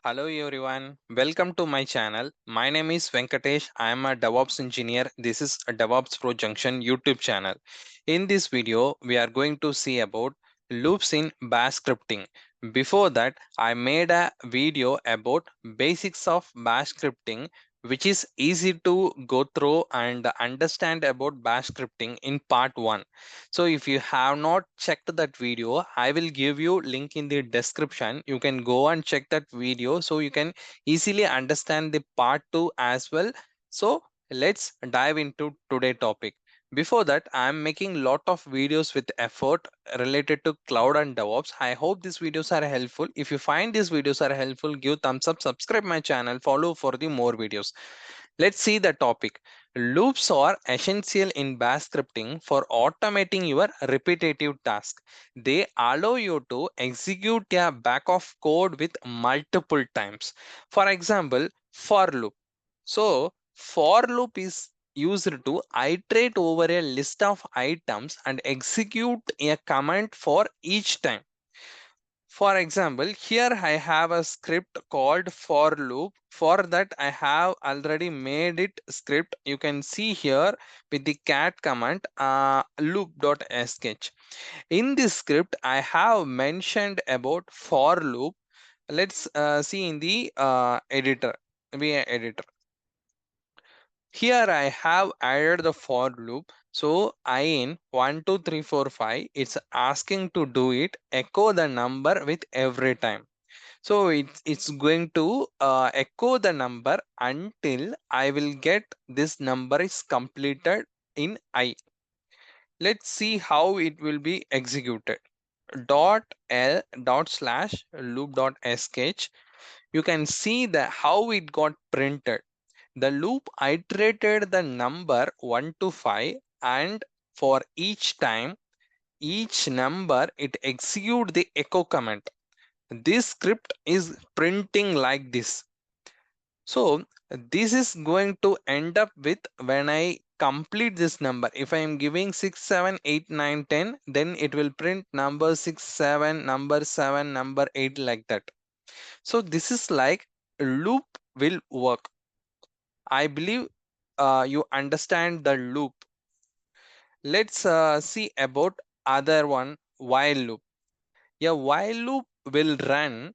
Hello everyone, welcome to my channel. My name is Venkatesh. I am a DevOps engineer. This is a DevOps Pro Junction YouTube channel. In this video, we are going to see about loops in Bash scripting. Before that, I made a video about basics of Bash scripting, which is easy to go through and understand about Bash scripting in part 1. So if you have not checked that video, I will give you link in the description. You can go and check that video so you can easily understand the part 2 as well. So let's dive into today topic. Before that, I am making lot of videos with effort related to cloud and DevOps. I hope these videos are helpful. If you find these videos are helpful, give thumbs up, subscribe my channel, follow for the more videos. Let's see the topic. Loops are essential in bash scripting for automating your repetitive task. They allow you to execute a back of code with multiple times. For example, for loop. So, for loop is used to iterate over a list of items and execute a command for each time. For example, here I have a script called for loop. For that, I have already made it script. You can see here with the cat command loop.sh. In this script, I have mentioned about for loop. Let's see in the editor, VA editor. Here I have added the for loop. So I in 1, 2, 3, 4, 5, it's asking to do it, echo the number with every time. So it's going to echo the number until I will get this number is completed in I. Let's see how it will be executed. Dot L dot slash loop dot sh. You can see the how it got printed. The loop iterated the number 1 to 5, and for each time, each number it execute the echo command. This script is printing like this. So this is going to end up with when I complete this number. If I am giving 6, 7, 8, 9, 10, then it will print number 6, 7, number 7, number 8 like that. So this is like loop will work. I believe you understand the loop. Let's see about other one, while loop. A while loop will run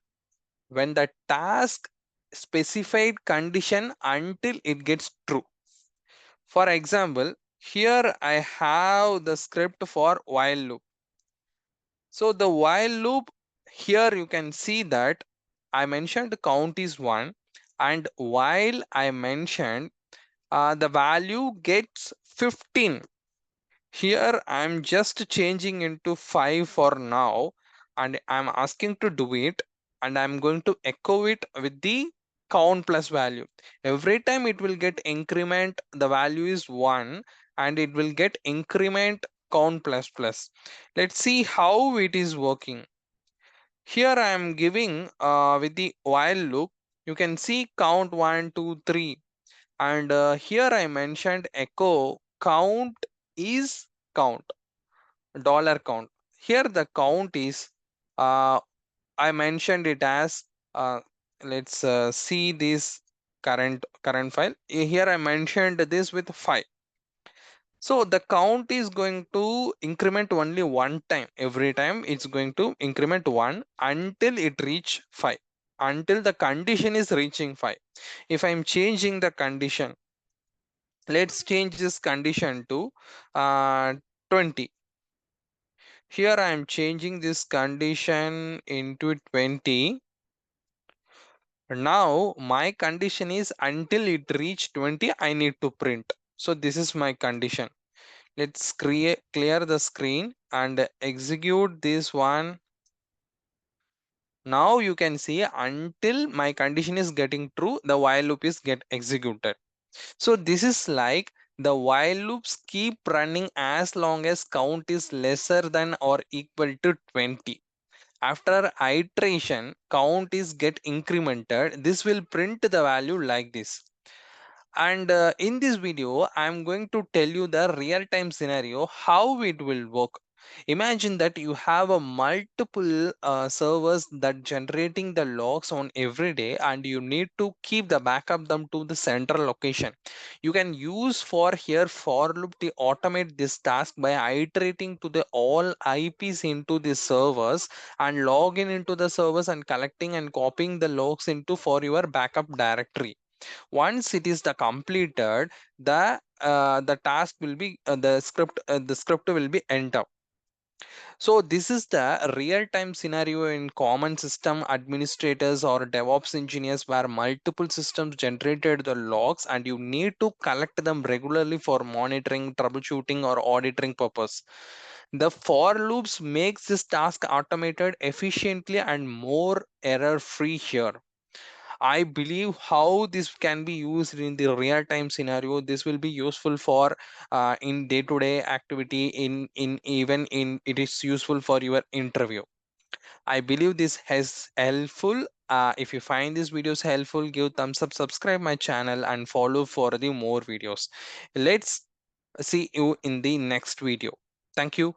when the task specified condition until it gets true. For example, here I have the script for while loop. So the while loop, here you can see that I mentioned the count is 1, and while I mentioned the value gets 15. Here I'm just changing into 5 for now, and I'm asking to do it, and I'm going to echo it with the count plus value. Every time it will get increment, the value is 1, and it will get increment count plus plus. Let's see how it is working. Here I am giving with the while loop, you can see count 1, 2, 3, and here I mentioned echo count is count, dollar count. Here the count is uh, I mentioned it as let's see this current file. Here I mentioned this with 5. So the count is going to increment only one time. Every time it's going to increment 1 until it reach 5, until the condition is reaching 5. If I'm changing the condition, let's change this condition to 20. Here I am changing this condition into 20. Now my condition is until it reach 20, I need to print. So this is my condition. Let's clear the screen and execute this one. Now you can see until my condition is getting true, the while loop is get executed. So this is like the while loops keep running as long as count is lesser than or equal to 20. After iteration, count is get incremented. This will print the value like this. And in this video, I'm going to tell you the real-time scenario, how it will work. Imagine that you have a multiple servers that generating the logs on every day, and you need to keep the backup them to the central location. You can use for here for loop to automate this task by iterating to the all IPs into the servers and log into the servers and collecting and copying the logs into for your backup directory. Once it is the completed, the task will be the script will be entered. So this is the real-time scenario in common system administrators or DevOps engineers where multiple systems generated the logs and you need to collect them regularly for monitoring, troubleshooting, or auditing purpose. The for loops makes this task automated efficiently and more error-free here. I believe how this can be used in the real time scenario. This will be useful for in day to day activity. In even in it is useful for your interview. I believe this has helpful. If you find these videos helpful, give thumbs up, subscribe my channel, and follow for the more videos. Let's see you in the next video. Thank you.